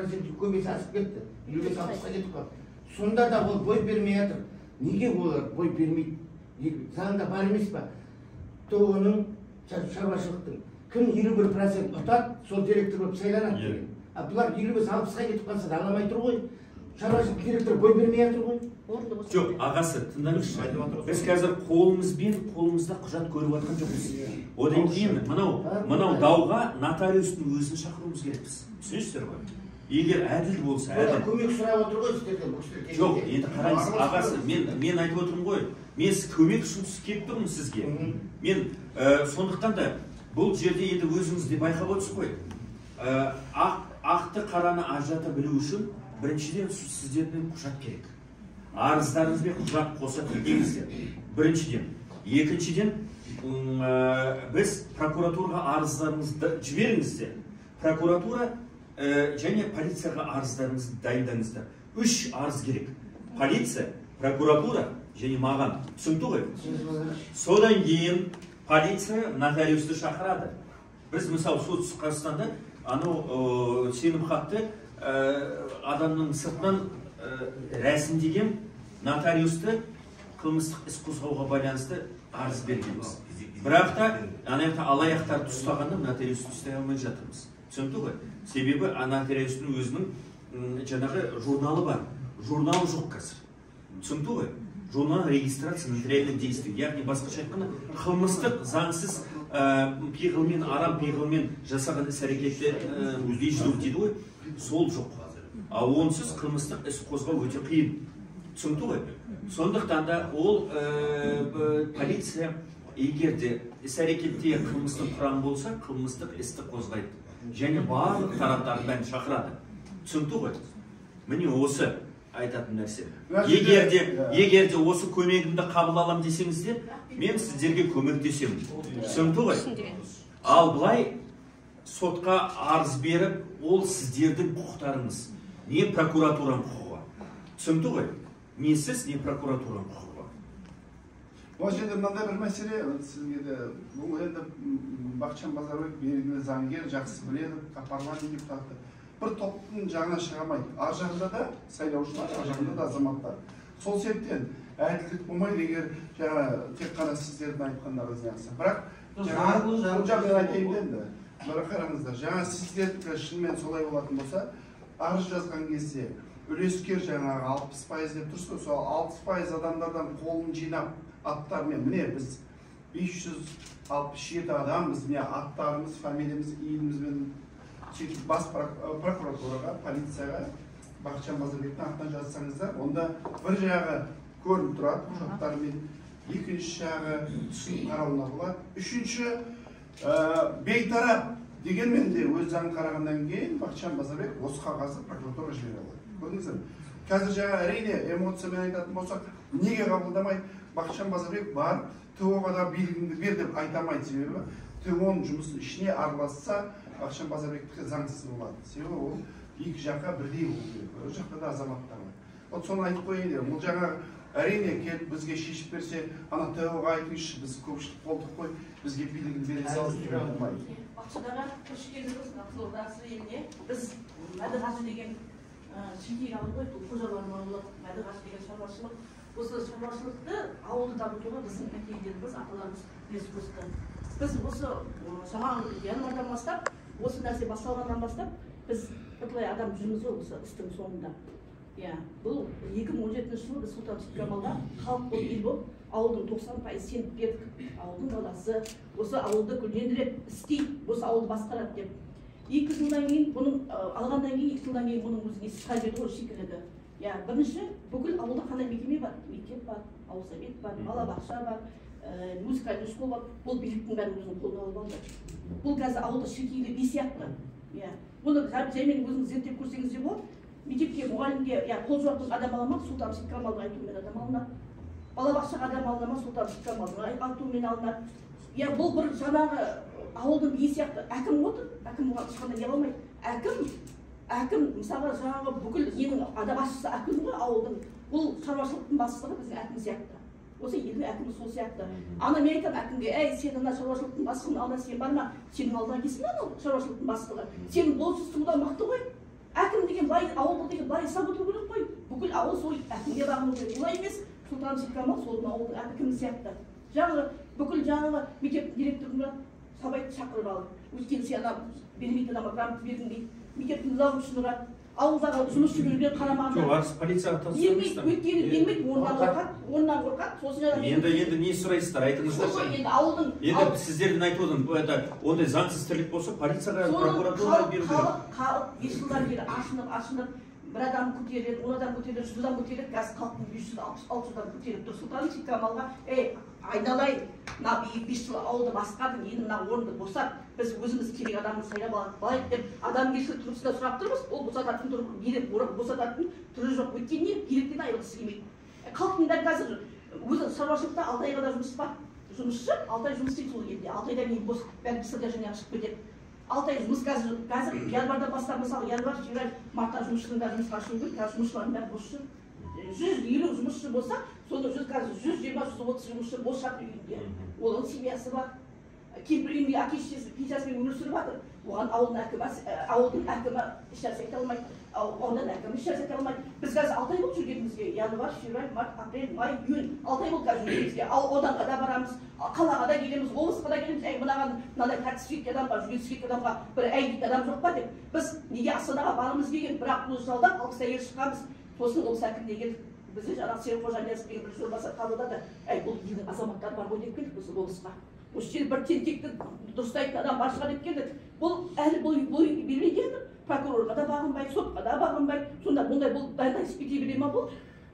50% көбесі асып кетті. 55-60-қа кетіп қалды. Сонда да ол бой бермей жатыр. Неге олар бой бермейді? Заңда бар емес па? Тоғының, шаруашылықтың кім 51% ұтады, сол директор болып сайланады деген. А бұлар 55-60-қа кетіп қалса да аламай тұр ғой. Шаруашылық директор бой бермей жатыр ғой. Жоқ, ағасы, тыңдаңызшы. Біз қазір қолымызда құжат көріп жатқан жоқпыз. Одан кейін мынау дауға нотариустың өзін шақыруымыз керекпіз. Түсінесіздер ғой? Егер әділ болса, әділ. Көмек сұрап отыр ғой сіздерден бұл кісілер. Жоқ, енді қараңыз, ағасы, мен айтып отырмын ғой. Мен көмек үшін келіп тұрмын сізге. Мен сондықтан да бұл жерде енді өзіңіз де байқап отырсыз ғой. Ақты қараны ажырата білу үшін біріншіден сіздерден құжат керек. Арыздарыңызбен құжат қоса тіркеңіздер. Біріншіден. Екіншіден, біз прокуратураға арыздарыңызды жіберіңіздер. Прокуратура және полицияға арыздарыңызды дайындаңыздар. 3 арыз керек. Полиция, прокуратура және маған. Түсінді ғой? Содан кейін полиция нотариусты шақырады. Біз мысалы солтүстік Қазақстанда анау сенімхатты адамның сыртынан рәсімдеген нотариусты қылмыстық іс қозғауға байланысты арыз бергенбіз. Бірақ та алаяқтарды ұстағанда нотариусты ұстай алмай жатырмыз. Түсінді ғой? Себебі нотариустың өзінің жаңағы журналы бар. Журналы жоқ қазір. Түсінді ғой? Журнал регистрация нотариальных действий. Яғни басқаша айтқанда қылмыстық заңсыз пиғылмен, арам пиғылмен жасаған іс-әрекетті өздей жүру дейді ғой. Сол жоқ. Ал онсыз қылмыстық іс қозғау өте қиын. Түсінді ғой? Сондықтан да ол полиция егер де іс-әрекетте қылмыстық құрам болса, қылмыстық істі қозғайды. Және барлық тараптарын бәрін шақырады. Түсінді ғой? Міне осы айтатын нәрсе. Егер де осы көмегімді қабыл алам десеңіздер, мен сіздерге көмектесемін. Түсінді ғой? Ал былай сотқа арыз беріп, ол сіздердің құқықтарыңыз. Не прокуратураның құқығы. Түсінді ғой? Не сіз, не прокуратураның құқығы. Бұл жерде мынандай бір мәселе, сізге де бұл енді Бақытжан Базарбек белгілі заңгер, жақсы біледі, парламент депутаты. Бір топтың жағына шыға алмайды. Ар жағында да сайлаушылар, ар жағында да азаматтар. Сол себептен әділдік болмайды, егер тек қана сіздердің айтқандарыңыз жақсы. Бірақ бұл жағдайда айтайын енді. Бір қараңыздар, жаңа сіздердікі шынымен солай болатын болса, арыз жазған кезде үлескер жаңағы 60% деп тұрсыз ғой, сол 60% адамдардан қолын жинап аттармен, міне біз 567 адамбыз, міне аттарымыз, фамилиямыз, иімізбен сөйтіп бас прокуратураға, полицияға Бақытжан Базарбектің аттан жазсаңыздар, онда бір жағы көрініп тұрады құжаттармен, екінші жағы түсініп қарауына болады, үшінші бейтарап дегенмен де өз заңын қарағаннан кейін Бақытжан Базарбек осы қағазды прокуратураға жібере алады. Көрдіңіздер ме? Қазір жаңа әрине эмоциямен айтатын болсақ, неге қабылдамайды? Бақытжан Базарбек бар, ТО-ға да белгіңді бер деп айтамайды, себебі ТО-ның жұмысын ішіне араласса, Бақытжан Базарбектікі заңсыз болады. Себебі ол екі жаққа бірдей болу керек. Ол жақта да азаматтар бар. Вот соны айтып қойайын деп. Ол жаңа әрине келіп бізге шешіп берсе, ана ТО-ға айтыңызшы, біз көпшілік болдық қой, бізге белгіні бере салып жүре алмайды. Бақшадаға қош келдіңіз, Қызылорда еліне. Біз Мәдіғазы деген шетел алып қой, бұл қожалармалық, Мәдіғазы деген шаруашылық. Осы шаруашылықты ауылды дамытуға біздің әкелеріміз, аталарымыз үлес қосты. Біз осы январдан бастап, осы нәрсе басталғаннан бастап, біз бірталай адам жүрміз ғой осы істің соңында. Бұл 2017 жылы біз Сұлтан-Сүлеймен Камалда халық болып ел болып, ауылдың 90% сеніп бердік. Ауылдың баласы осы ауылды гүлдендіріп істейді, осы ауылды басқарады деп. 2 жылдан кейін, бұның алғандан кейін 2 жылдан кейін бұның өзіне сыға берді ғой шекіледі. Бірінші, бүкіл ауылда қандай мекеме бар? Мектеп бар, ауыл совет бар, балабақша бар, музыкальный школа бар. Бұл биліктің бәрін өзінің қолына алып алды. Бұл қазір ауылда шіркейлі би сияқты. Бұны жаймен өзіңіз зерттеп көрсеңіз де болады. Мектепке, мұғалімге қол жуатын адам аламақ, Сұлтан-Сүлеймен Камалдың айтуымен адам алынады. Балабақшаға адам алынады, Сұлтан-Сүлеймен Камалдың айтуымен алынады. Бұл бір жаңағы ауылдың биі сияқты. Әкім отыр, әкім оған ешқандай не алмайды. Әкім, мысалы жаңағы бүкіл ең адам басшысы әкім ғой ауылдың. Бұл шаруашылықтың басшысы біздің әкім сияқты. Осы елдің әкімі сол сияқты. Ана мен айтам әкімге, сен ана шаруашылықтың басшының алдына сен барма, сенің алдына келсін анау шаруашылықтың бастығы. Сен болсыз судан мықты ғой. Әкім былай ауылдық деген былай жасап отыру керек қой. Бүкіл ауыл сол әкімге бағыну керек. Олай емес. Сұлтан Шеккамал сол ауылдың әкімі сияқты. Жаңағы бүкіл жаңағы мектеп директорына сабайды шақырып алып, өйткені сен бермейтін адамға грант бердің дейді. Мектептің завучына ауылдағы жұмысшы жүрген қарамағында. Жоқ, арыз полицияға тапсырмайсыздар. Өйткені бермейді, орнынан қорқады. Сосын енді не сұрайсыздар, айтыңыздаршы. Енді ауылдың енді сіздердің айтып отырған ондай заңсыз тірлік болса полицияға, прокуратураға беру керек. Халық 5 жылдан бері ашынып бір адам көтеріледі, 10 адам көтеріледі, 100 адам көтеріледі, қазір халықтың 500-600-дан көтеріліп тұр. Сұлтан Шеккамалға, айналайын, мына 5 жыл ауылды басқардың, енді мына орынды босат, біз өзіміз керек адамды сайлап алайық деп адамгершілік тұрғысында сұрап тұрмыз. Ол босататын босататын түрі жоқ. Өйткені биліктен айырылғысы келмейді. Халықтың дәл қазір өзі шаруашылықта 6 айға да жұмыс бар. Жұмысшы 6 ай жұмыс істейді сол елде. 6 айдан кейін бос бәрі содержание шығып кетеді. 6 ай жұмыс қазір январдан бастап мысалы январ, февраль, мартта жұмысшының да жұмысқа шығу керек. Қазір жұмысшылардың бәрі бос жүр. 150 жұмысшы болса, соны қазір 120-130 жұмысшы бос жатыр үйінде. Оның семьясы бар. Кейбір үйінде әке-шешесі пенсиясымен өмір сүріп жатыр. Оған ауылдың әкімі ешнәрсе айта алмайды. Аудан әкімі ешнәрсе айта алмайды. Біз қазір 6 ай болды жүргенімізге. Январ, февраль, март, апрель, май, июнь. 6 ай болды қазір жүргенімізге. Ауданға да барамыз, қалаға да келеміз, облысқа да келеміз. Мынандай тәртіпсіздік адамға, жүгенсіздік адамға бір әйгілік адам жоқ па деп. Біз неге Астанаға барғымыз келген, бірақ бұл залда 6 ай шыққанбыз. Сосын облыс әкіміне келдік. Бізді жаңағы Серікқожа Ниязов деген бір орынбасар қабылдады. Бұл елдің азаматтары бар ғой деп келдік біз облысқа. Осы жерде бір тентекті дұрыстайтын адам бар шығар деп келдік. Бұл әлі бой бермей келді. Прокурорға да бағынбайды, сотқа да бағынбайды. Сонда бұндай бұл дайындай іспете бере ма бұл?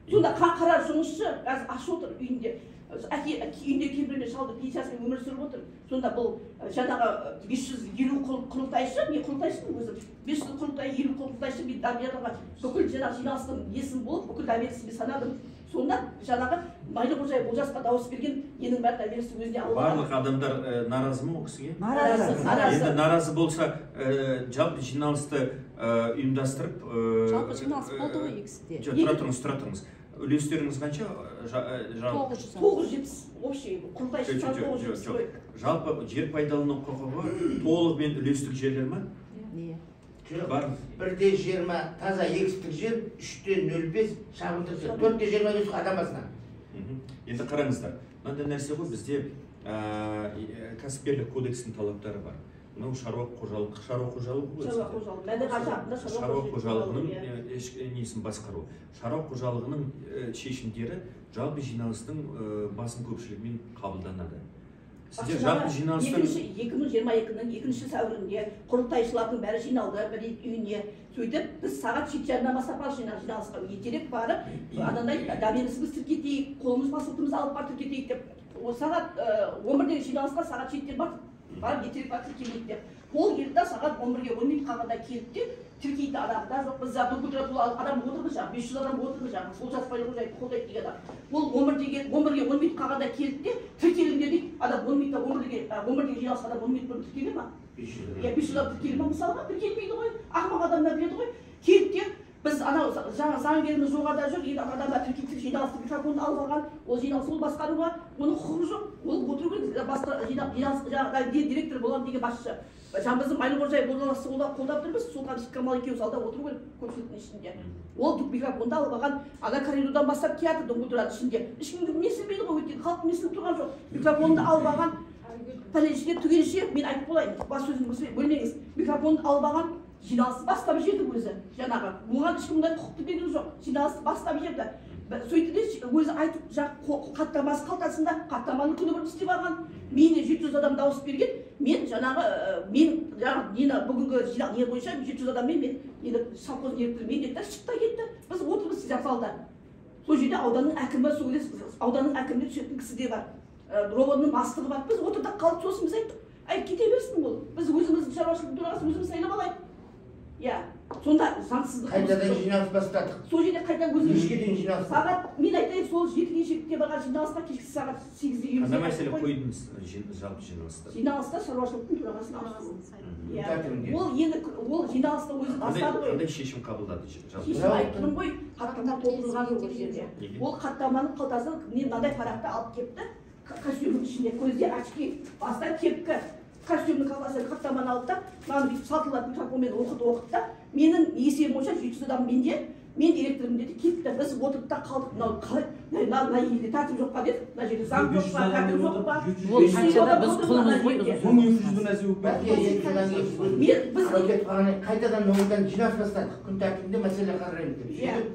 Сонда қара жұмысшы қазір ашып отыр үйінде. Үйінде кемпіріне шалды пенсиясымен өмір сүріп отыр. Сонда бұл жаңағы 550 құрылтайшы, не құрылтайшының өзі? 500 құрылтай, 50 құрылтайшы мен дамияға бүкіл жаңағы жиналыстың несін болып, бүкіл дәмелісін санадым. Сонда жаңағы Майлықожа Олжасқа дауыс берген енің бәрі дәмелісі өзіне алып. Барлық адамдар наразы ма ол кісіге? Наразы. Енді наразы болса, жалпы жиналысты ұйымдастырып... Жалпы жиналыс болды ғой екісіде. Тұра тұрыңыз. Үлестеріңіз қанша? 970 общий құрылтайшы 970 қой. Жалпы жер пайдалану құқығы толығымен үлестік жерлер ма? Не? Бар. 1/20 таза егістік жер, 3/05 шабындық жер, 4/25 адам басына. Енді қараңыздар, мынандай нәрсе ғой, бізде кәсіпкерлік кодексінің талаптары бар. Мынау шаруа қожалығы шаруа қожалығының несін басқару. Шаруа қожалығының шешімдері жалпы жиналыстың басым көпшілігімен қабылданады. Сіздер жалпы жиналыстың 2022-ның 2 сәуірінде құрылтайшылардың бәрі жиналды бір үйіне. Сөйтіп біз сағат 7:30-дан бастап жиналысқа ертерек барып, анандай дәмелісіміз тіркетейік, қолымыз паспортымызды алып бар тіркетейік деп. Сағат 11-дегі жиналысқа сағат 7-ден барып ертерек бар тіркелейік деп. Ол келді сағат 11-ге 10 минут қалғанда келді де тіркейді адамдар жоқ. Біз адам отырмыз жаңағы 500 адам отырмыз жаңағы сол жас Майлықожаевты қолдайды деген адам. Ол 11-ге 10 минут қалғанда келді де тіркеліңдер дейді. Адам 10 минутта 11-ге жиналысқа адам 10 минут бұрын тіркеле ма? 500 адам тіркеле ма мысалға? Тіркелмейді ғой. Ақымақ адамдар біледі ғой. Келді де біз анау жаңа заңгеріміз жоғарыда жүр, енді адамдар тіркеліп жиналысты микрофонды алып алған, ол жиналыс ол басқаруға, оның құқығы жоқ. Ол отыру керек, басқа жиналыс жаңағы директор боламын деген басшы. Біздің Майлықожа Олжасы қолдап тұрмыз, Сұлтан Шеккамал екеуі залда отыру керек көпшіліктің ішінде. Ол микрофонды алып алған, ана коридордан бастап театрдың отырады ішінде. Ешкімге менсінбейді ғой, өйткені халық менсініп тұрған жоқ. Микрофонды алып алған, пәленше түгенше мен айтып болайын, бас сөзімді бөлмеңіз. Микрофонды алып алған, жиналысты бастап жеді өзі. Жаңағы оған ешкімде құқықты берген жоқ. Жиналысты бастап жеді. Сөйтті де өзі айтып қаттамасы қалтасында, қаттаманы күні бұрын істеп алған. Мені 700 адам дауыс берген. Мен бүгінгі жинақ не бойынша 700 адаммен мен совхоз директоры мен деді, шықта кетті. Біз отырмыз залда. Сол жерде ауданның әкімі, ауданның әкіміне түсетін кісі де бар. Роводның бастығы бар. Біз отырдық қалып, сосын біз айттық, кете берсін бұл. Біз өзіміздің шаруашылықтың төрағасын өзіміз сайлап алайық. Сонда заңсыздық. Қайтадан жиналыс бастадық. Сол жерде қайтадан өзіміз. Нешке дейін жиналыс? Сағат, мен айтайын, сол 7-ге шекте барған жиналысқа кешкі сағат 8-де үйімізде. Қандай мәселе қойдыңыз жалпы жиналыста? Жиналыста шаруашылықтың төрағасын ауыстыру. Ол жиналысты өзі бастады ғой. Қандай шешім қабылдады? Шешім айттым ғой, хаттама толтырылған жоқ ол жерде. Ол хаттаманың қалтасын мынандай парақты алып кепті, костюмнің ішінде көзде очки, баста кепкі. Костюмнің қалтасынан хаттаманы алып та, мынаны сатылады микрофонмен оқыды да, менің есебім бойынша 700 жылдан мен директорым деді кетті, біз отырып та қалдық, мынау қалай мына елде тәртіп жоқ па деді, мына жерде заң жоқ па, тәртіп жоқ па, ол қаншада біз құлымыз ғой. 1200 нәрсе болып біз кетіп қалғаннан қайтадан оңдан жинас бастадық, күн тәртібінде мәселе қараймыз деп. Сөйтіп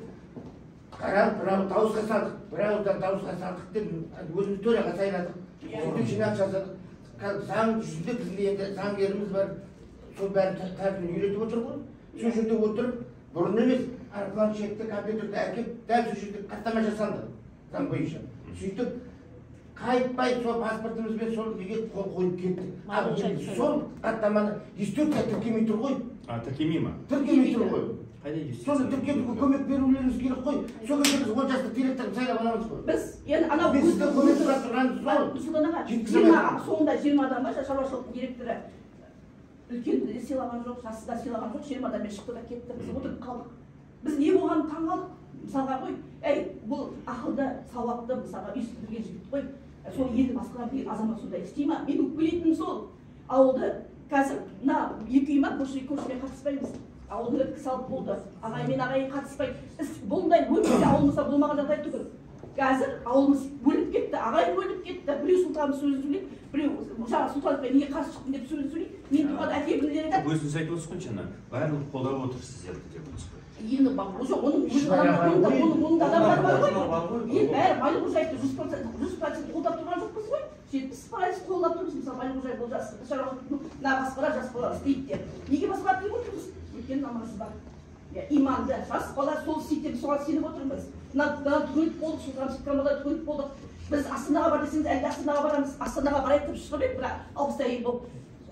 қарап, бір ауыз дауысқа салдық, бір ауыздан дауысқа салдық деп өзіміз төраға сайладық. Сөйтіп жинақ жасадық. Заң жүзінде біздің енді заңгеріміз бар, сол бәрін тәртібін үйретіп отыр ғой. Сол жерде отырып, бұрын емес, планшетті, компьютерді әкеп, дәл сол жерде хаттама жасалды заң бойынша. Сөйтіп қайтпай сол паспортымызбен сол неге қол қойып кеттік. Сол хаттаманы есту тіркемей тұр ғой. Тіркемей ма? Тіркемей тұр ғой. Соны тіркетуге көмек берулеріңіз керек қой. Сол кезде біз олжасты директорды сайлап аламыз ғой. Біз енді анау біз сізді көмек сұрап тұрғанымыз сол. Нұрсұлтан аға, соңында 20 адам ба, шаруашылықтың директоры үлкен сыйлаған жоқ, жасы да сыйлаған жоқ, 20 адаммен шықты да кетті. Біз отырып қалдық. Біз не болғанын таң қалдық. Мысалға ғой, бұл ақылды, сауатты, мысалға үйсіз білген жігіт қой. Сол елді басқарып деген азамат сондай істей ма? Мен өкпелейтінім сол. Ауылды қазір мына екі үй ма, көршіме қатыспаймыз. Ауылды кісі алып болды. Ағай мен ағайын қатыспай. Бұндай өмірде ауылымызда болмаған жағдай түгіл. Қазір ауылымыз бөлініп кетті, ағайын бөлініп кетті. Біреу сұлтанов сөз сөйлейді, біреу жаңа Сұлтановқа неге қарсы шықтың деп сөз сөйлейді. Мен тұрған әкемдер айтады. Өзіңіз айтып отырсыз ғой жаңа, барлығы қолдап отырсыздар деп отырсыз ғой. Енді оның адамдары бар ғой. Енді бәрі Байлықожаевты 100% қолдап тұрған жоқпыз ғой. 70% қолдап тұрмыз. Мысалы Байлықожаев ол жас шаруашылықтың басқара жас бала істейді деп. Неге басқарады деп отырмыз? Өйткені намазы бар. Иманды жас бала сол істейді деп соған сеніп отырмыз. Мына түгіліп болдық, Сұлтанов командада түгіліп болдық. Біз Астанаға бар десеңіз, әлде Астанаға барамыз. Астанаға барайық деп шығып едік, бірақ 60 әйел болып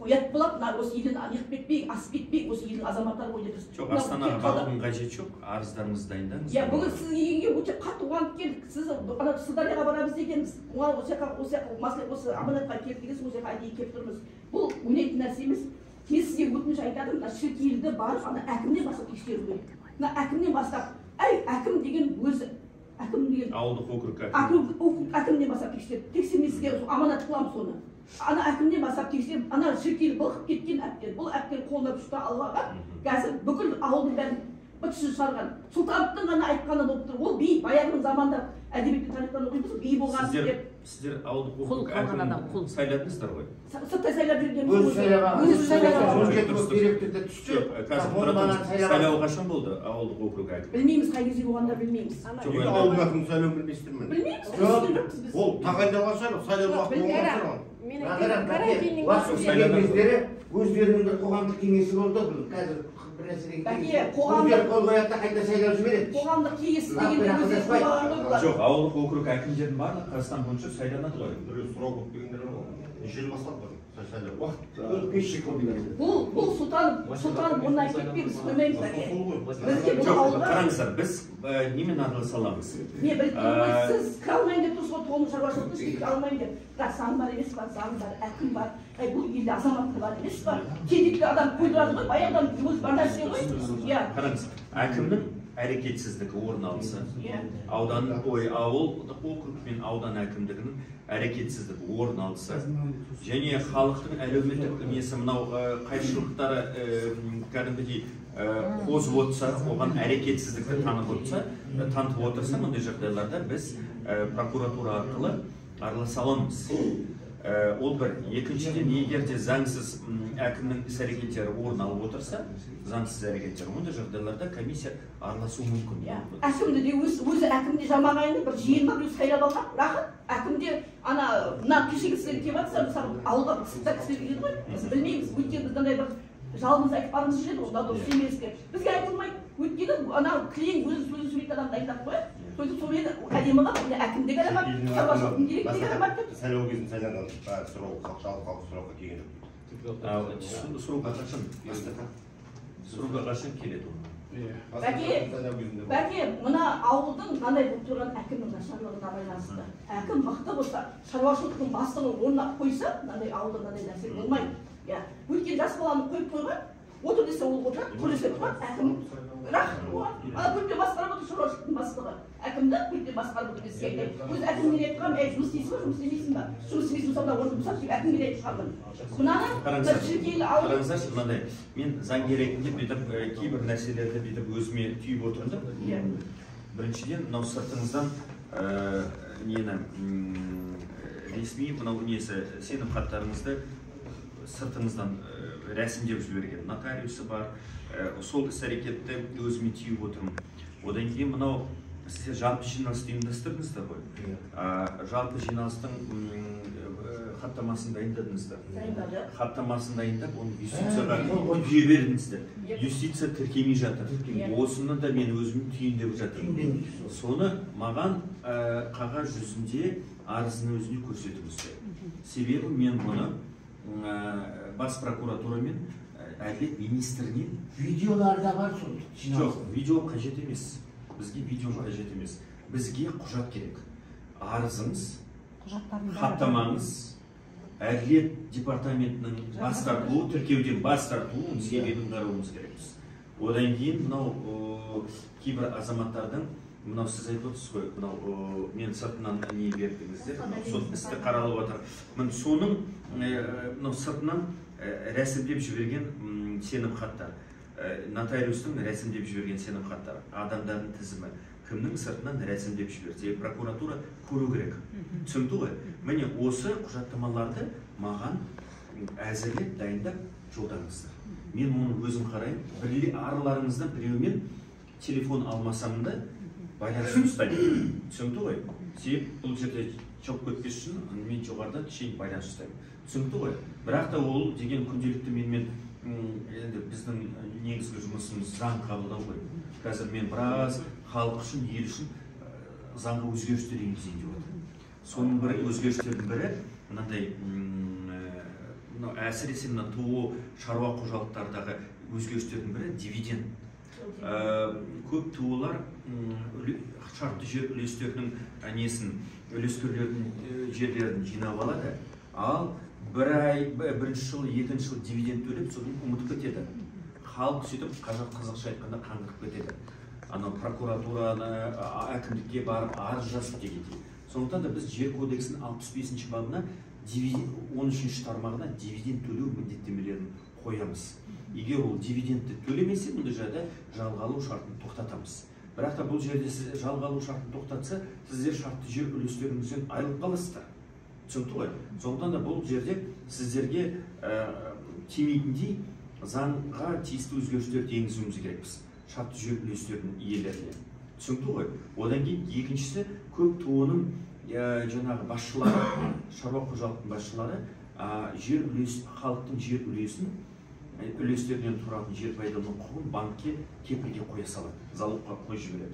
қоят болады. Мына осы елден неғып кетпей, асып кетпей, осы елдің азаматтары ғой деп. Жоқ, Астанаға барудың қажеті жоқ. Арыздарыңызды дайындаңыз. Бүгін сіз келгенге өте қатты қуанып келдік. Сіз ана Сырдарияға барамыз дегенбіз. Оған осы аманатқа келдік дегенсіз, осы жаққа әдейі келіп тұрмыз. Бұл ойнайтын нәрсе емес. Мен сізге өтініш айтадым, мына Шіркейлді барып, ана әкімнен бастап тексеру керек. Мына әкімнен бастап, әкім деген өзі, әкім деген ауылдық округ әкімнен бастап тексермесізге аманат қыламыз соны. Ана әкімнен бастап тексеріп, ана Шіркейлі былқып кеткен әптен, бұл әптен қолына күшті алғаға, қазір бүкіл ауылдың бәрін бытшы шығарған. Сұлтановтың ғана айтқаны болып тұр. Ол би, баяғының заманда әдебиеттен тарихтан оқимыз, би болған деп. Сіздер ауылдық округ әкімін сайладыңыздар ғой. Сырттай сайлап жүрген өзі сайлаған директорды түсті. Сайлау қашан болды ауылдық округ әкімі? Білмейміз, қай кезде болғанда білмейміз. Ауылдық әкімді сайлауын білмейсіздер ме? Білмейміз. Ол тағайындалған шығар, сайлау уақыты болған шығар. Өздерінің қоғамдық кеңесі болды, қазір бір нәрседен қоғамдық қол қояды да қайта сайлау жібереді. Қоғамдық кеңесі деген жоқ, ауылдық округ әкімдердің барлығы Қазақстан бойынша сайланады ғой. Біреу сұрау көп дегендер бар ғой. Неше жыл басталды сайлау? Уақыт 5 жыл болды. Бұл Сұлтанов мұнай кетпейміз, қоймаймыз әке. Жоқ, қараңыздар, біз немен араласа аламыз? Не біліп сіз кіре алмайын деп тұрсыз ғой, тоғыз шаруашылықты кіре алмайын деп. Бірақ заң бар емес па, заң бар, әкім бар. Бұл елде азаматтық бар емес па? Кедекті адам қойдырады ғой, баяғыдан өз бар нәрсе ғой. Қараңыз, әкімнің әрекетсіздігі орын алса, ауылдық округ пен аудан әкімдігінің әрекетсіздігі орын алса, және халықтың әлеуметтік несі мынау қайшылықтары кәдімгідей қозып отырса, оған әрекетсіздікті танытып отырса, мұндай жағдайларда біз прокуратура арқылы араласа аламыз. Ол бір. Екіншіден, егер де заңсыз әкімнің іс-әрекеттері орын алып отырса, заңсыз әрекеттер, ондай жағдайларда комиссия араласуы мүмкін. Әкімді де өзі әкімде жамағайында бір жиын бар, өзі сайлап алған, рақыт. Әкімде ана кешегі кісілер келіп жатса, мысалы ауылға сыртта кісілер келеді ғой, біз білмейміз. Өйткені біз андай бір жалғыз айтып барымыз жүреді, онда дұрыс емес деп. Бізге айтылмайды. Өйткені ана кілең өзі сөзін сөйлейтін адамды айтады ғой. Сөйтіп сонымен әдемі қылып, әкімдегі азамат, шаруашылықтың директоры азамат деп. Сайлау кезінде сайланған халық сұраққа келген жоқ. Сұрауға қашан келеді оны? Бәке, мына ауылдың қандай болып тұрған әкімнің нашарлығына байланысты. Әкім мықты болса, шаруашылықтың бастығын орнына қойса, мынандай ауылда мынандай нәрсе болмайды. Өйткені жас баланы қойып қойған, отыр десе ол отырады, көресек тұрады, әкім рахым оған. Ана көлде басқарып отыр шаруашылықтың бастығы. Әкім әкімді бүйтіп басқарып өткізсе өз әкіммен айтып қалам, жұмыс істейсің ба, жұмыс істемейсің ба, жұмыс істемейсің мысалы орынды босат деп әкімге айтып қалдым. Мынаны шіркейлі алып. Қараңыздаршы, мынандай мен заңгер ретінде бүйтіп кейбір нәрселерді бүйтіп өзіме түйіп отырдым. Біріншіден, мынау сыртыңыздан нені ресми мынау несі сенім хаттарыңызды сыртыңыздан рәсімдеп жіберген нотариусы бар. Сол іс-әрекетті өзіме түйіп отырмын. Одан кейін мынау сіздер жалпы жиналысты ұйымдастырдыңыздар ғой. Жалпы жиналыстың хаттамасын дайындадыңыздар. Хаттамасын дайындап, оны юстицияға жібердіңіздер. Юстиция тіркемей жатыр. Осыны да мен өзім түйіндеп жатырмын. Соны маған қағаз жүзінде арызын өзіне көрсетіңіздер. Себебі мен бұны бас прокуратура мен әділет министрінен видеоларда бар сол. Жоқ, видео қажет емес. Бізге видео қажет емес. Бізге құжат керек. Арызыңыз, хаттамаңыз, әділет департаментінің бас тартуы, тіркеуден бас тартуы себебін қарауымыз керекпіз. Одан кейін мынау кейбір азаматтардың мынау сіз айтып отырсыз ғой, мынау мен сыртынан не бердіңіздер, сот істі қаралып отыр. Мен соның мынау сыртынан рәсімдеп жіберген сенім хаттар, нотариустың рәсімдеп жіберген сенім хаттар, адамдардың тізімі, кімнің сыртынан рәсімдеп жіберді, прокуратура көру керек. Түсінікті ғой? Міне осы құжаттамаларды маған әзірлеп, дайындап жолдаңыздар. Мен оны өзім қараймын, араларыңыздан біреумен телефон алмасам да байланыс ұстаймын. Түсінікті ғой? Себеп бұл жерде жоқ өтпес үшін мен жоғарыда кішкене байланыс ұстаймын. Түсінікті ғой? Бірақ та ол деген күнделікті менімен біздің негізгі жұмысымыз заң қабылдау ғой. Қазір мен біраз халық үшін, ел үшін заңға өзгерістер енгізейін деп отырмын. Соның бірі өзгерістердің бірі мынандай әсіресе мына ТО шаруа қожалықтардағы өзгерістердің бірі дивиденд. Көп ТО-лар шартты жер үлестерінің үлескерлердің жерлерін жинап алады, ал бір ай, бірінші жыл, екінші жыл дивиденд төлеп, содан ұмытып кетеді. Халық сөйтіп қазақша айтқанда қаңғырып кетеді. Анау прокуратураны, әкімдікке барып арыз жазып дегендей. Сондықтан да біз жер кодексінің 65-ші бабына 13-ші тармағына дивиденд төлеу міндеттемелерін қоямыз. Егер ол дивидендті төлемесе, мұндай жерде жалға алу шартын тоқтатамыз. Бірақ та бұл жерде жалға алу шартын тоқтатса, сіздер шартты жер үлестеріңізден айырылып қаласыздар. Түсінікті ғой? Сондықтан да бұл жерде сіздерге тимейтіндей заңға тиісті өзгерістерді енгізуіміз керекпіз. Шартты жер үлестерінің иелеріне. Түсінікті ғой? Одан кейін екіншісі көп ТО-ның жаңағы басшылары, шаруа қожалықтың басшылары халықтың жер үлестерінен тұратын жер пайдалану құқығын банкке кепілге қоя салады, залогқа қойып жібереді.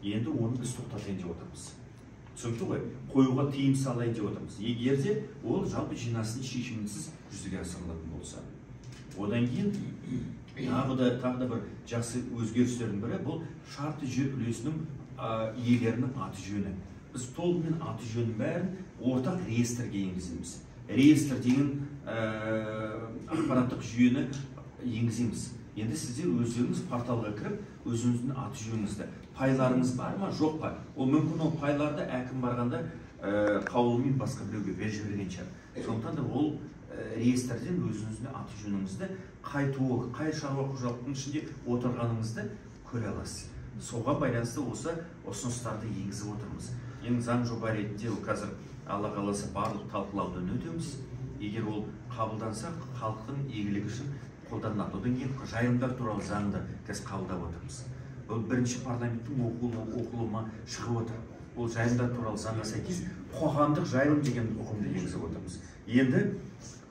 Енді оны біз тоқтатайын деп отырмыз. Түсінікті ғой? Қоюға тыйым салайын деп отырмыз. Егер де ол жалпы жиналыстың шешімінсіз жүзеге асырылатын болса. Одан кейін тағы да бір жақсы өзгерістердің бірі бұл шартты жер үлесінің иелерінің аты жөні. Біз толығымен аты жөнін бәрін ортақ реестрге енгіземіз. Реестр деген ақпараттық жүйені енгіземіз. Енді сіздер өздеріңіз порталға кіріп, өзіңіздің аты жөніңізді, пайларыңыз бар ма, жоқ па? Ол мүмкін ол пайларды әкім барғанда қаулымен басқа біреуге беріп жіберген шығар. Сондықтан да ол реестрден өзіңіздің аты жөніңізді, қай ТО, қай шаруа қожалықтың ішінде отырғаныңызды көре аласыз. Соған байланысты осы ұсыныстарды енгізіп отырмыз. Ең заң жоба ретінде қазір Алла қаласа барлық талқылаудан өтеміз. Егер ол қабылданса, халықтың игілігі үшін қолданылады. Одан кейін жайылымдар туралы заңды қазір қабылдап отырмыз. Бұл бірінші парламенттің оқылымы шығып отыр. Ол жайылымдар туралы заңға сәйкес қоғамдық жайылым деген ұғымды енгізіп отырмыз. Енді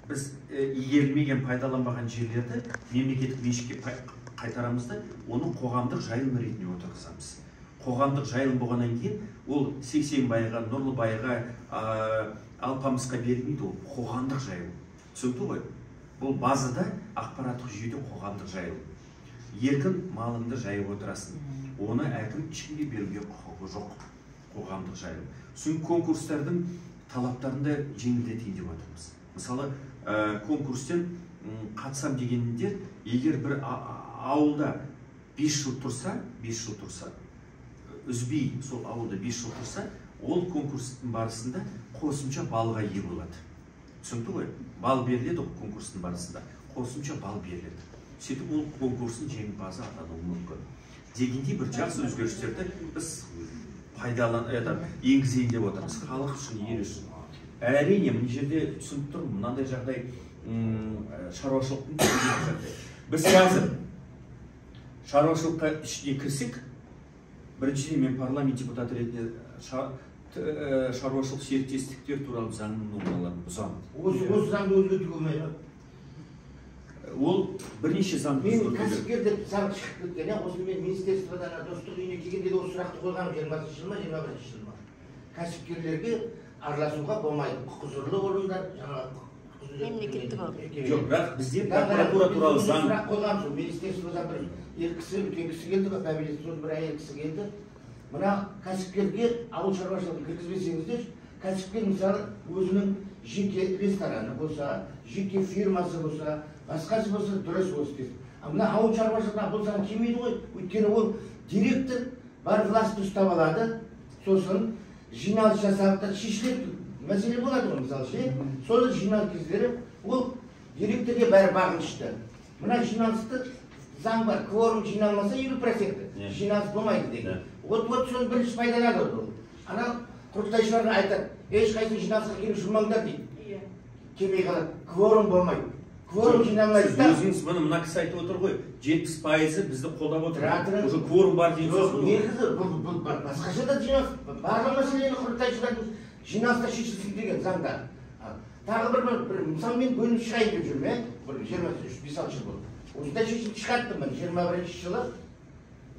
біз игерілмеген, пайдаланбаған жерлерді мемлекеттік меншікке қайтарамыз да, оны қоғамдық жайылым ретінде отырғызамыз. Қоғамдық жайылым болғаннан кейін ол Сексенбайға, Нұрлыбайға, Алпамысқа берілмейді, ол қоғамдық жайылым. Түсінікті ғой? Бұл базада ақпараттық жүйеде қоғамдық жайылым. Еркін малыңды жайып отырасың. Оны әкім ешкімге беруге құқығы жоқ. Қоғамдық жайылым. Сосын конкурстардың талаптарында жеңілдетейін деп отырмыз. Мысалы, конкурстен қатысам дегендер, егер бір ауылда 5 жыл тұрса, үзбей сол ауылда 5 жыл тұрса, ол конкурстың барысында қосымша балға ие болады. Түсінікті ғой? Бал беріледі конкурстың барысында. Қосымша бал беріледі. Сөйтіп ол конкурстың жеңімпазы атануы мүмкін. Дегенде бір жақсы өзгерістерді біз енгізейін деп отырмыз. Халық үшін, ел үшін. Әрине, мына жерде түсініп тұрмын, мынандай жағдай шаруашылықтың жағдай. Біз қазір шаруашылыққа ішіне кірсек, біріншіден мен парламент депутаты ретінде шаруашылық серіктестіктер туралы заңның нормаларын бұзамын. Осы заңды өзгертуге болмайды. Ол бірнеше заңды Мен өзгертуге. кәсіпкерді заң шығып кеткен, осы мен министерстводан достық үйіне келгенде осы сұрақты қойғаным 20-шы жыл ма, 21-ші жыл ма. Кәсіпкерлерге араласуға болмайды. Құзырлы орындар, Мемлекеттік орган. Жоқ, бірақ бізде прокуратура туралы заң. Сұрақ қойғам сол, министерстводан бір ер кісі, үлкен кісі келді, бір әйел кісі келді. Мына кәсіпкерге ауыл шаруашылығын кіргізбесеңіздер, кәсіпкер мысалы өзінің жеке рестораны болса, жеке фирмасы болса, басқасы болса дұрыс осы деді. Мына ауыл шаруашылығына бұл заң келмейді ғой, өйткені ол директор бар власты ұстап алады, сосын жиналыс жасалып шешіледі. Мәселе болады ғой, мысалы ше, сол жиналыс кездері ол директорге бәрі бағынышты. Мына жиналысты заң бар, кворум жиналмаса 50% жиналыс болмайды деген. Вот соны бірінші пайдаланады ол. Ана құрылтайшыларға айтады, ешқайсы жиналысқа келіп жүрмаңдар дейді. Келмей қалады, кворум болмайды. Кворум жиналмайды. Өзіңіз мына кісі айтып отыр ғой, 70% бізді қолдап отыр. Уже кворум бар дейсіз ғой. Негізі бұл басқаша да жиналыс, барлық мәселені құрылтайшылардың жиналыста шешілсін деген заңда. Тағы бір мысалы мен бөлім шығайын деп жүрмін, 23-5 жыл болды. Осындай шешім шығарттым мен 21-ші жылы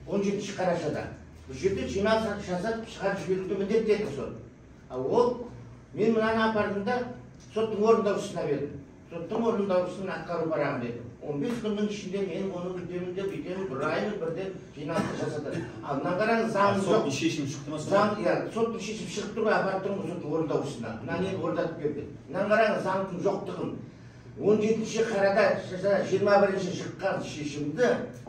17 қарашада. Бұл жерде жиналыс жасап шығарып жіберуді міндеттеді сот. Ол мен мынаны апардым да соттың орындаушысына бердім. Соттың орындаушысын атқару парағын бердім. 15 күннің ішінде мен оны күтемін деп бүйтемін, бір айын бірден жиналысты жасады. Ал мына қараңыз заңы жоқ. Соттың шешімі шықты ма? Соттың шешімі шығып тұр ғой, апарып тұрмын соттың орындаушысына. Мына нені орындатып берді. Мына қараңыз заңның жоқтығын. 17-ші қарада 21-ші шыққан шешімді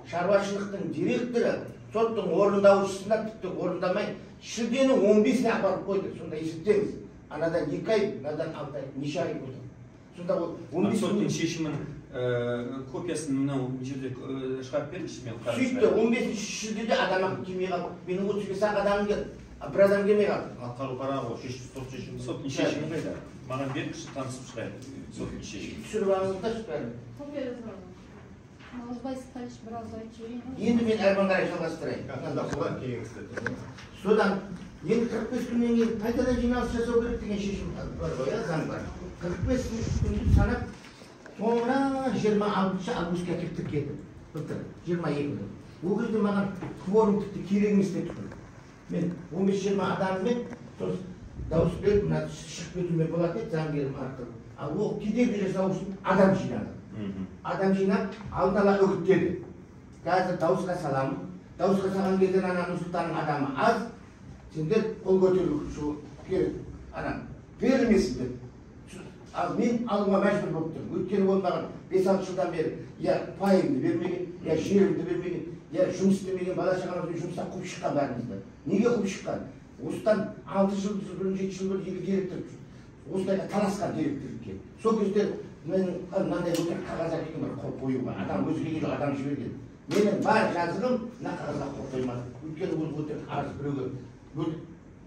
шаруашылықтың директоры соттың орындаушысына тіпті орындамай шілденің 15-іне апарып қойды. Сонда есептеңіз. Анадан 2 ай, мынадан 6 ай, неше ай болды. Сонда ол 15 соттың шешімін копиясын мынау жерде шығарып беріңізші, мен қарап сөйтті, 15-ші шілдеде адам келмей қалды. Менің 35 адамым келді, бір адам келмей қалды. Атқару парағы сот шешімі. Соттың шешімі қайда? Маған беріңізші, танысып шығайық. Соттың шешімі. Түсіріп алыңыздаршы бәрін. Енді мен әрмен қарай жалғастырайын. Содан енді 45 күннен кейін қайтадан жиналыс жасау керек деген шешім бар ғой, заң бар. 45 күнді санап соңыра 26 августқа келіп тіркеді. Былтыр 22-ді. Ол кезде маған кворум тіпті керек емес деп тұр. Мен 15-20 адаммен дауыс беріп, мына шығып кетумен болады еді заңгерім арқылы. Ал ол кедергі жасау үшін адам жинады. Адам жинап, алдын ала үгіттеді. Қазір дауысқа саламын. Дауысқа салған кезде ана Нұрсұлтанның адамы аз. Сендер қол көтеру керек. Ана берілмесін деп. Ал мен алуға мәжбүр болып тұрмын. Өйткені ол маған 5-6 жылдан бері я пайымды бермеген, я жерімді бермеген, я жұмыс істемеген, бала-шағамызбен жұмыста қуып шыққан бәрімізді. Неге қуып шыққан? Осыдан 6 жыл, 7 жыл бұрын директор осылайға таласқан директорлікке. Сол кезде мен мынандай өтірік қағаз әкелген бар қол қоюға. Адам өзге келіп адам жіберген. Менің бар жазығым мына қағазға қол қоймады. Өйткені ол өтірік арыз біреуге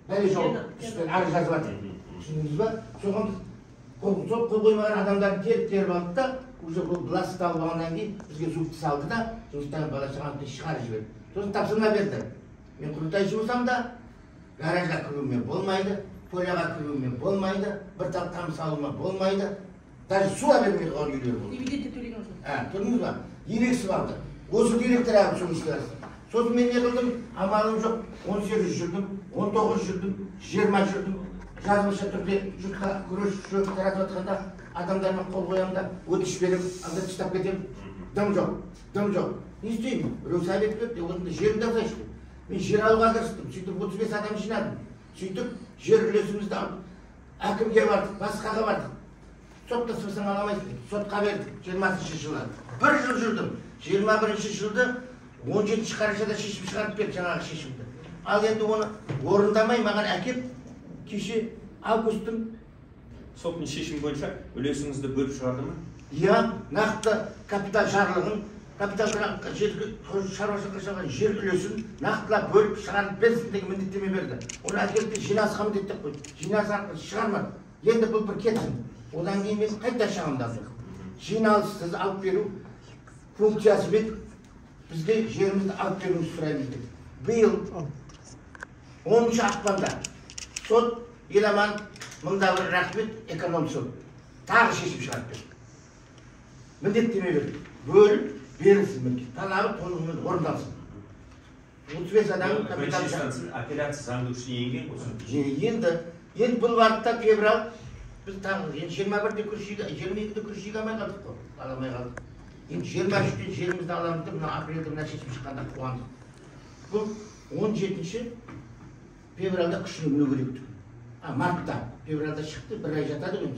бәле жауып үстінен арыз жазып жатыр. Түсіндіңіз ба? Соған қол қоймаған адамдарды теріп алды да, уже бұл бласты алып алғаннан кейін бізге зубты салды да, жұмыстан бала-шағамызды шығарып жіберді. Сосын тапсырма берді. Мен құрылтайшы болсам да, гаражға кіруіме болмайды, поляға кіруіме болмайды, бір тамыз салуыма болмайды. Даже суға бермейді қалған үйлер болды. Дивидендті төлеген жоқ. Көрдіңіз ба? Ерексіп алды. Осы директор әлі жұмысшылар. Сосын мен не қылдым? Амалым жоқ. 18 жүрдім, 19 жүрдім, 20 жүрдім. Жазбаша түрде жұртқа күреш шөп таратып жатқанда адамдармен қол қоямын да өтініш беріп, анда тастап кетемін. Дым жоқ, дым жоқ. Не істеймін? Біреу совет берді, осында жерімді алсайшы. Мен жер алуға кірістім. Сөйтіп 35 адам жинадым. Сөйтіп жер үлесімізді алып, әкімге бардық, басқаға бардық. Сотта сұрасаң аламайсың деп. Сотқа бердік 20-ші жылы. 1 жыл жүрдім. 21-ші жылды 17 қарашада шешім шығарып берді жаңағы шешімді. Ал енді оны орындамай маған әкеп кеше августтың соттың шешімі бойынша үлесіңізді бөліп шығарды ма? иә, нақты капитал жарлығын, капитал шаруашылыққа шығарған жер үлесін нақтылап бөліп шығарып берсін деген міндеттеме берді. Оны әкеліп жинасқа міндеттеп қойды. Жинас арқылы шығармады. Енді бұл бір кетсін. Одан кейін мен қайта шығамдадым. Жиналыссыз алып беру функциясымен бізге жерімізді алып беруімізді сұраймыз деп. Биыл 10 ақпанда сот Еламан мыңда бір рахмет эконом сот тағы шешім шығарып берді. Міндеттеме берді. Бөліп берілсін, талабы толығымен орындалсын. 35 адамның капитал инстанция апелляция заңды күшіне енген ғой. Енді бұл бағытта февраль біз тағы 21-де күршіге, 22-де күршіге алмай қалдық қой, аламай қалдық. Енді 23-тен жерімізді аламыз деп, мына апрельде мына шешім шыққанда қуандық. Бұл 17-ші февральда күшіне міну керек түгін. Мартта февральда шықты, бір ай жатады ғой.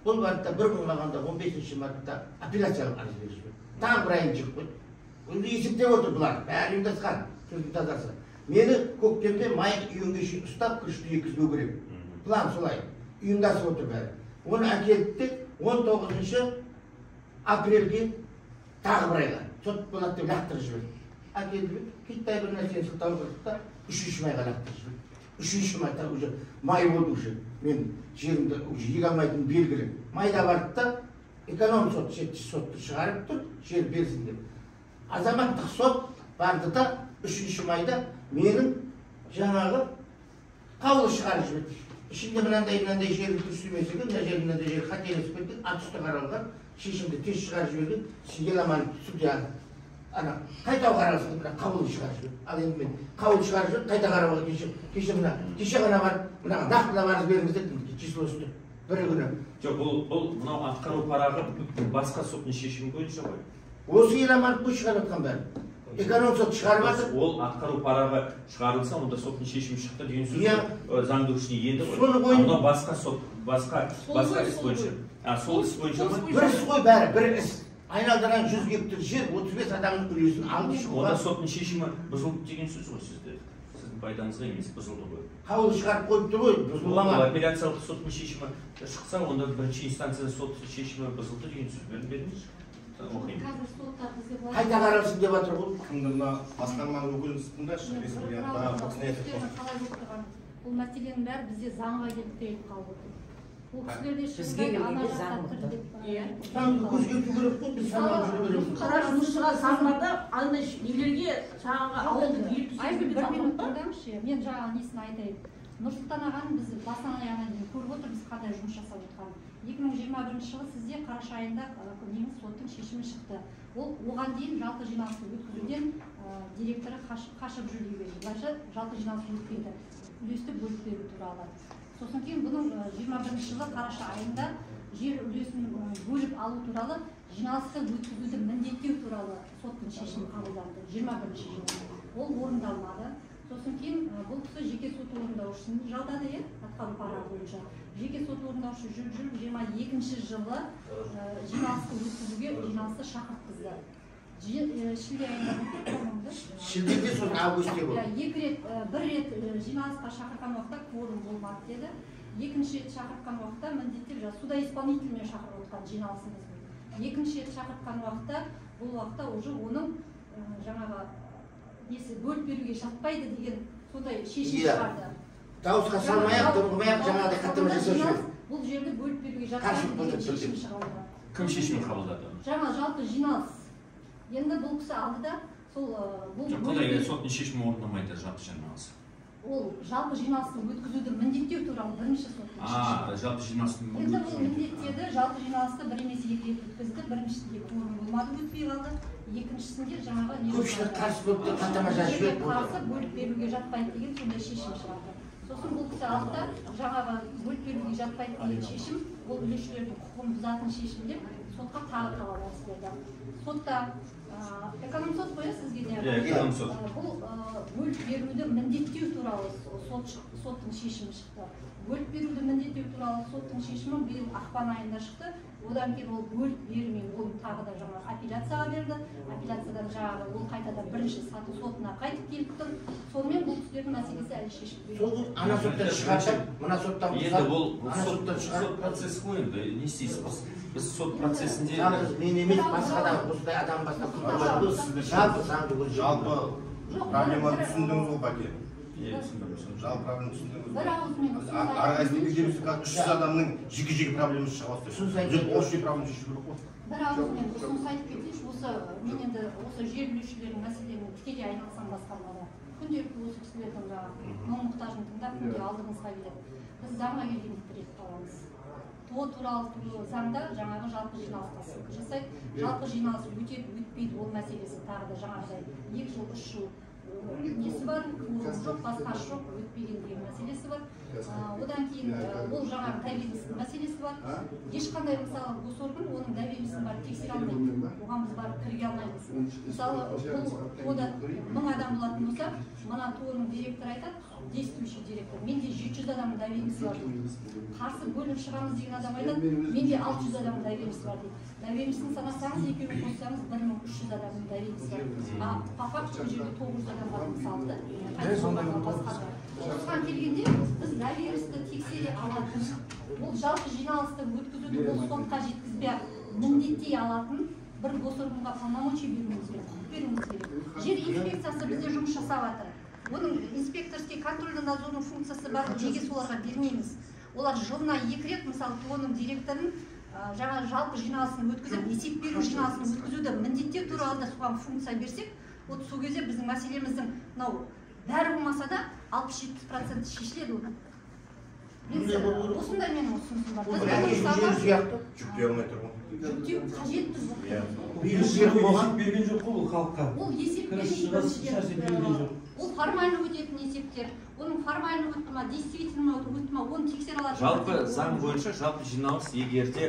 Бұл бағытта бір күн қалғанда 15-ші мартта апелляциялық арыз беріп жіберді. Тағы бір айын шығып қойды. Енді есептеп отыр бұлар, бәрі ұйымдасқан, сөздің тазасы. Мені көктемде май үйінге шейін ұстап күрішті екізбеу керек. План солай, ұйымдасып отыр бәрі. Оны әкелді 19 апрельге тағы бір айға сот болады деп лақтырып жіберді. Әкелді, кеттай бір нәрсені сылтау қылдықта 3 майға лақтырып жіберді. 3 майда уже май болды уже. Мен жерімді еге алмайтын белгілі. Майда барды да эконом сот, шетші сотты шығарып тұр, жер берсін деп. Азаматтық сот барды да 3 майда менің жаңағы қаулы шығарып жіберді. Ішінде мынандай жерді дұрыс емес екен, мына жер мынандай жер қателесіп кеткен, ат үсті қаралған, шешімді тез шығарып жіберген, Еламан судья қайта қаралсын, мына қаулы шығарып жіберді. Ал енді мен қаулы шығарып жіберді, қайта қарауға кеше ғана барып, мына нақтылап арыз беріңіз деді, числосы бір күні. Жоқ, бұл мынау атқару парағы басқа соттың шешімі бойынша ғой. Осы Еламан бұл шығарып отқан бәрі. Эконом сот шығарып жатыр. Ол атқару парағы шығарылса, онда соттың шешімі шықты деген сөз заңды күшіне енді ғой. Соны бойын Мынау басқа сот, басқа іс бойынша. Сол іс бойынша ма? Бір іс қой бәрі, бір іс. Айналдырған 100 гектар жер 35 адамның үлесін алып шығуға. Онда соттың шешімі бұзылды деген сөз ғой сізде. Сіздің пайдаңызға емес, бұзылды ғой. Қаулы шығарып қойыпты ғой, бұзылмаған. Апелляциялық соттың шешімі шықса, онда бірінші инстанция сот шешімі бұзылды деген сөз беріңізші. Қайта қаралсын деп жатыр ғой. Мына басқарманың өкілін тыңдашы, бұл мәселенің бәрі бізде заңға келіп тіреліп қалып отыр. Ол кісілерде Бізге келгенде заң отыр. Заңды көзгерту керек қой, біз саналы жүру керек. қара жұмысшыға салынарда андай нелерге жаңағы ауылды билік бір минут тыңдаңызшы, мен жаңағы несін айтайын. Нұрсұлтан ағаны біз басынан аяғына дейін көріп отырмыз қандай жұмыс жасап жатқанын. 2021 жылы сізде қараша айында соттың шешімі шықты. Ол оған дейін жалпы жиналысты өткізуден директоры қашып жүр деген. Былайша жалпы жиналыс өтпеді. Үлесті бөліп беру туралы. Сосын кейін бұның 21 жылы қараша айында жер үлесін бөліп алу туралы жиналысты өткізуді міндеттеу туралы соттың шешімі қабылданды. 21 жылы. Ол орындалмады. Сосын кейін бұл кісі жеке сот орындаушысын жалдады, атқару парағы бойынша. Жеке сот орындаушы жүріп 22 жылы жиналысты өткізуге жиналысты шақыртқызды. Шілде айында Шілдеде сосын августте болды. бір рет жиналысқа шақырған уақытта кворум болмады деді. Екінші рет шақыртқан уақытта міндеттеп суда исполнительмен шақырып отқан жиналысымыз. Екінші рет шақыртқан уақытта бұл уақытта уже оның жаңағы несі бөліп беруге жатпайды деген сондай шешім шығарды. Дауысқа салмай-ақ, тұрғымай-ақ жаңағыдай хаттама жасаушы еді. Бұл жерді бөліп беруге жатпайды деген шешім шығарды. Кім шешімін қабылдады? Жаңа жалпы жиналыс. Енді бұл кісі алды да сол Қалай соттың шешімі орындамайды жалпы жиналыс? Ол жалпы жиналысты өткізуді міндеттеу туралы бірінші соттың шешімі. Жалпы жиналысты енді бұл міндеттеді, жалпы жиналысты бір емес екі рет өткізді. Біріншісінде кворум болмады, өтпей қалды. Екіншісінде жаңағы көпшілік қарсы болып деп хаттама жазып жіберді. қарсы бөліп беруге жатпайды деген сондай шешім шығарды. Сосын бұл кісі алды да жаңағы бөліп беруге жатпайды деген шешім, бұл үлесшілердің құқығын бұзатын шешім деп сотқа тағы талап арыз берді. Сотта эконом сот қой сізге де. Эконом сот. Бұл бөліп беруді міндеттеу туралы соттың шешімі шықты. Бөліп беруді міндеттеу туралы соттың шешімі биыл ақпан айында шықты. Одан кейін ол бөліп бермей, ол тағы да жаңа апелляцияға берді. Апелляциядан жаңағы ол қайтадан бірінші саты сотына қайтып келіп тұр. Сонымен бұл кісілер шешіп сол ана соттан шығарып, мына соттан енді бұл ана соттан сот шығарып. процесі ғой енді не істейсіз біз сот процесінде Жалғыз мен емес, басқа да осындай адам басқа жалпы заңды көз Жалпы проблеманы түсіндіңіз ғой бәке. Иә, түсіндім. Жалпы проблеманы түсіндіңіз. бір ауызмен Әрқайсысы кездесіп 300 адамның жеке проблемасы шыға бастайды. Осы проблема шешу керек қой. бір ауызмен ұсыныс айтып кетейінші. Осы мен енді осы жер білушілердің мәселелерімен тікелей айналысам басқармада. Күнделікті осы кісілердің мұң-мұқтажын тыңдап күнде алдымызға келеді. Біз заңға келгенде тіреліп қаламыз. Ол туралы заңда жаңағы жалпы жиналысқа ссылка жасайды. Жалпы жиналыс өтеді, өтпейді, ол мәселесі тағы да жаңағыдай 2 жыл, 3 жыл несі бар, жоқ, басқасы жоқ, өтпеген деген мәселесі бар. Одан кейін ол жаңағы доверенностьтің мәселесі бар. Ешқандай мысалы осы орган оның доверенностьін барып тексере алмайды. Оған біз барып кіре алмаймыз. Мысалы бұл тода 1000 адам болатын болса, мына тоның директоры айтады, действующий директор, менде 700 адамның доверенностьі бар. Қарсы бөліп шығамыз деген адам айтады, менде 600 адамның доверенностьі бар дейді. Доверенностьін санасаңыз, екеуін қоссаңыз 1300 адамның доверенностьі бар. По факту бұл жерде 900 адам бар мысалы да. Осыған келгенде біз доверенностьті тексере алатын, ол жалпы жиналысты өткізуді ол сотқа жеткізбей міндеттей алатын бір бос органға полномочия беруіміз керек. Жер инспекциясы бізде жұмыс жасап жатыр. Оның инспекторский контрольно-надзорный функциясы бар, неге соларға бермейміз? Олар жылына 2 рет, мысалы, тоның директорын жаңа жалпы жиналысын өткізіп, есеп беру жиналысын өткізуді міндеттеу туралы да соған функция берсек, вот сол кезде біздің мәселеміздің мынау бәрі болмаса да 60-70% шешіледі оны. Осындай менің ұсынысым бар. Жүктей алмай тұр ғой. Жүктеу қажет біз бұл. Есеп берген жоқ қой ол халыққа. Ол есеп берген жоқ. Ол формально өтетін есептер. Оның формально өтті ма, действительно өтті ма, оны тексере алады. Жалпы заң бойынша жалпы жиналыс егерде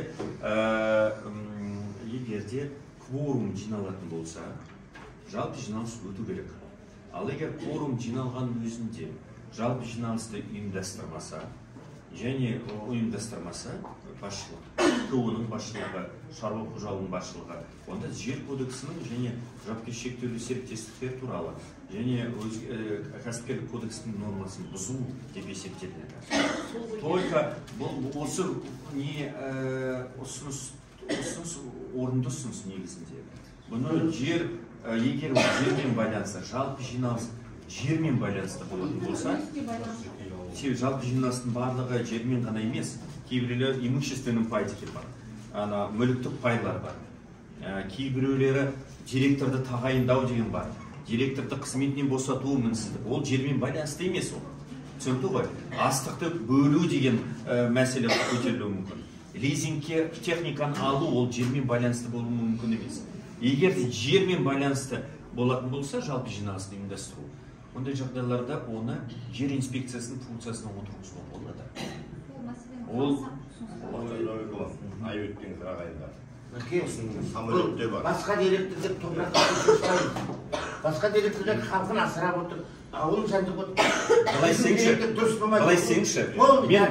кворум жиналатын болса, жалпы жиналыс өту керек. Ал егер кворум жиналған өзінде жалпы жиналысты ұйымдастырмаса, және ұйымдастырмаса басшылық, ТО-ның басшылығы, шаруа қожалығының басшылығы, онда жер кодексінің және жауапкершілігі шектеулі серіктестіктер туралы және кәсіпкерлік кодексінің нормасын бұзу деп есептелінеді. Только бұл осы ұсыныс орынды ұсыныс негізінде. Бұны егер жермен байланысты, жалпы жиналыс жермен байланысты болатын болса, жалпы жиналыстың барлығы жермен ғана емес, кейбіреулер имущественный пай деген бар, мүліктік пайлар бар, кейбіреулері директорды тағайындау деген бар, директорды қызметінен босатуы мінсіздік, ол жермен байланысты емес ол. Түсінікті ғой, астықты бөлу деген мәселе көтерілуі мүмкін. Лизингке техниканы алу ол жермен байланысты болуы мүмкін емес. Егер жермен байланысты болатын болса, жалпы жиналысты ұйымдастыру, ондай жағдайларда оны жер инспекциясының функциясына отырғызуға болады. Ол ай өткеніз ағайындар. Басқа директорлар топыраққа көшіріп, басқа директорлар халқын асырап отыр, ауылын жандып отыр. Қалай сеңші?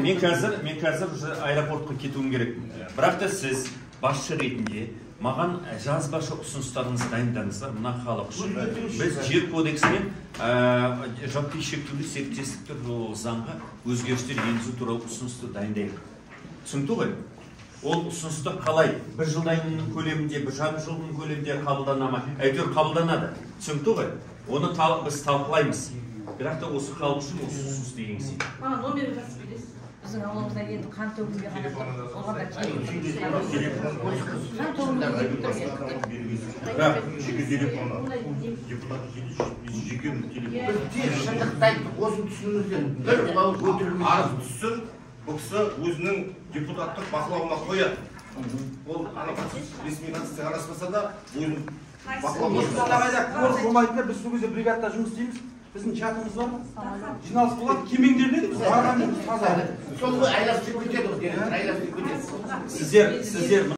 Мен қазір уже аэропортқа кетуім керек. Бірақ та сіз басшы ретінде маған жазбаша ұсыныстарыңызды дайындаңыздар, мына халық үшін. Біз жер кодексінен жауапкершілігі шектеулі серіктестіктер заңға өзгерістер енгізу туралы ұсынысты дайындайық. Түсінікті ғой? Ол ұсынысты қалай? бір жылдан көлемінде, бір жарым жылдың көлемінде қабылдана ма? Әйтеуір қабылданады. Түсінікті ғой? Оны біз талқылаймыз. Бірақ та осы халық үшін осы ұсынысты енгізейік. Маған номер жазып бересіз. Біздің ауылымызда енді қан төгуге ғана оған да Жеке телефоны. Депутат жеке телефоны. Шындықтайды, осын түсініңізден. Бір бауыз өтірілмей. Арыз түссін, бұл кісі өзінің депутаттық бақылауына қояды. Ол ресми қатысты араласпаса да, өзінің бақылауына болмайтындар, біз сол кезде бригадада жұмыс істейміз. Біздің чатымыз бар, жиналыс болады, кемеңдерден біз барған жұмыс таза. Сол айластырып кетеді ғой, айластырып кетеді. Сіздер